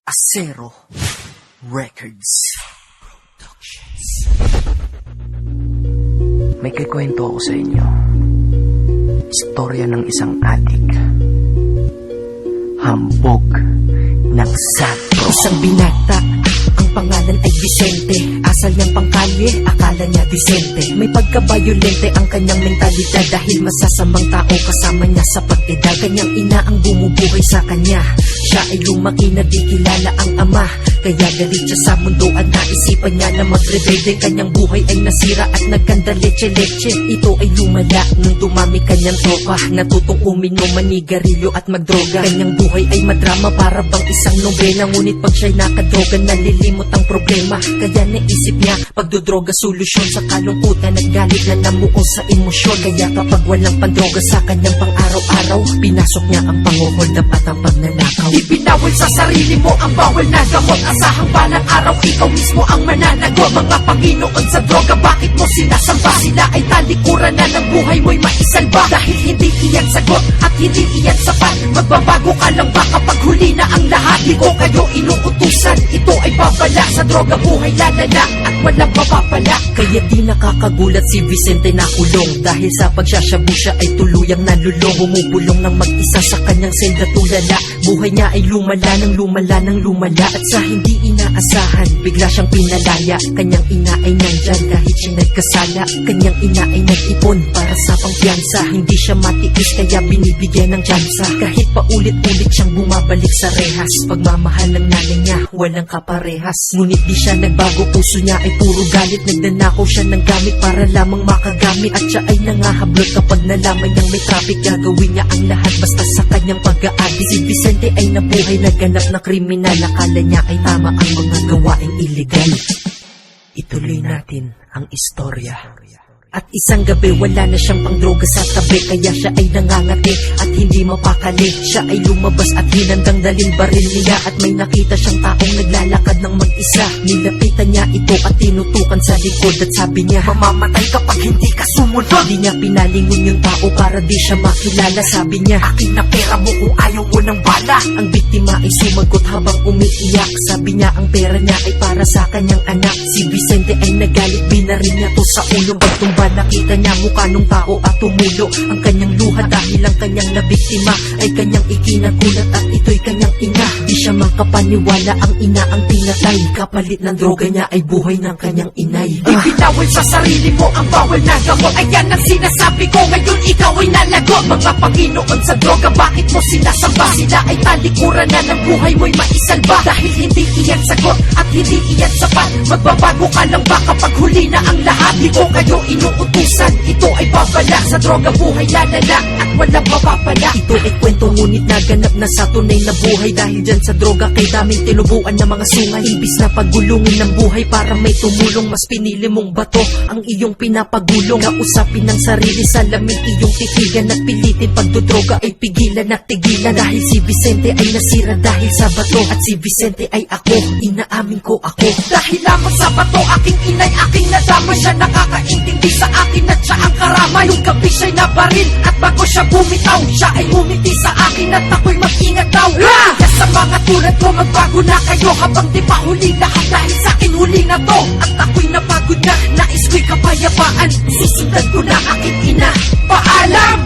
Acero Records Productions. May kikwento ako sa inyo. Istorya ng isang adik. Hambog ng sadko. Isang binata, ang pangalan ay Vicente. Asal niyang pangkalye, akala niya disente. May pagkabayolente ang kanyang mentalidad, dahil masasamang tao kasama niya sa pag-edad. Kanyang ina ang bumubuhay sa kanya. Siya ay lumaki na di kilala ang ama, kaya galit siya sa mundo at naisipan niya na magrebelde. Kanyang buhay ay nasira at nagkanda leche-leche. Ito ay lumala nung dumami kanyang tropa, natutong uminom, manigarilyo at magdroga. Kanyang buhay ay madrama, para bang isang nobela. Ngunit pag siya'y nakadroga, nalilimot ang problema. Kaya naisip niya, pagdodroga solusyon sa kalungkutan at galit na namuo sa emosyon. Kaya kapag walang pandroga sa kanyang pang-araw-araw, pinasok niya ang panguhold at ang pagnanakaw. Ibinawal sa sarili mo ang bawal na gamot. Asahang balang araw ikaw mismo ang mananagot. Mga Panginoon sa droga, bakit mo sinasamba? Sila ay talikuran na ng buhay mo'y maisalba. Dahil hindi iyan sagot at hindi iyan sapat. Magbabago ka lang ba kapag huli na ang lahat? Di ko kayo inuutusan, ito ay babala. Sa droga buhay lalala at walang mapapala. Kaya di nakakagulat si Vicente na kulong, dahil sa pagsasyabu siya ay tuluyang nalulong. Bumubulong ng mag-isa sa kanyang selda tulala. Buhay niya ay lumala ng lumala ng lumala, at sa hindi inaasahan bigla siyang pinalaya. Kanyang ina ay nandyan kahit siya nagkasala. Kanyang ina ay nag-ipon para sa pangpiyansa. Hindi siya matiis kaya binibigyan ng tsansa. Kahit paulit-ulit siyang bumabalik sa rehas, pagmamahal ng nanay niya walang kaparehas. Ngunit di siya nagbago, puso niya ay puro galit. Nagnanakaw siya ng gamit para lamang makagamit, at siya ay nangahablot kapag nalaman niyang may traffic. Gagawin niya ang lahat basta sa kanyang pag-aadik. Si Vicente ay nabuhay na ganap na kriminal. Akala niya ay tama ang mga gawaing iligal. Ituloy natin ang istorya. At isang gabi wala na siyang pangdroga sa tabi, kaya siya ay nangangati at hindi mapakali. Siya ay lumabas at hinandang dalin baril niya, at may nakita siyang taong naglalakad ng mag-isa. Nilapitan niya ito at tinutukan sa likod, at sabi niya, mamamatay kapag hindi ka sumunod. Di niya pinalingon yung tao para di siya makilala. Sabi niya, akin na pera mo kung ayaw mo ng bala. ang biktima ay sumagot habang umiiyak. Sabi niya ang pera niya ay para sa kanyang anak. Si Vicente ay nagalit, binaril niya to sa ulo. Pagtumba nakita niya mukha nung tao at tumulo ang kanyang luha, dahil ang kanyang nabiktima ay kanyang ikinagulat at ito'y kanyang ina. Di siya makapaniwala, ang ina ang pinatay. Kapalit ng droga niya ay buhay ng kanyang inay. Ibinawal sa sarili mo ang bawal na gamot. Ayan ang sinasabi ko, ngayon ikaw ay nalagot. Mga Panginoon sa droga, bakit mo sinasamba? Sila ay talikuran na ng buhay mo'y maisalba. Dahil hindi iyan sagot at hindi iyan sapat. Magbabago ka lang ba kapag huli na ang lahat? Di ko kayo inuutusan, ito ay babala. Sa droga buhay lalala at walang mapapala. Ito ay kwento ngunit naganap na sa tunay na buhay, dahil dyan sa droga kay daming tinubuan ng mga sungay. Imbis na pagulungin ng buhay para may tumulong, mas pinili mong bato ang iyong pinapagulong. Kausapin ng sarili, salamin iyong titigan at pilitin. Pagdodroga ay pigilan at tigilan, dahil si Vicente ay nasira dahil sa bato. At si Vicente ay ako, inaamin ko ako. Dahil lamang sa bato, aking inay, aking nadama. Siya nakakaintindi sa akin at siya ang karamay. Yung gabi siya'y nabaril at bago siya bumitaw, siya ay umiti sa akin at ako'y mag-ingat daw. Kaya sa mga tulad ko, magbago na kayo habang di pa huli lahat. Dahil sa akin huli na to at ako'y napagod na. Nais ko'y kapayapaan, susundan ko na aking ina. Paalam!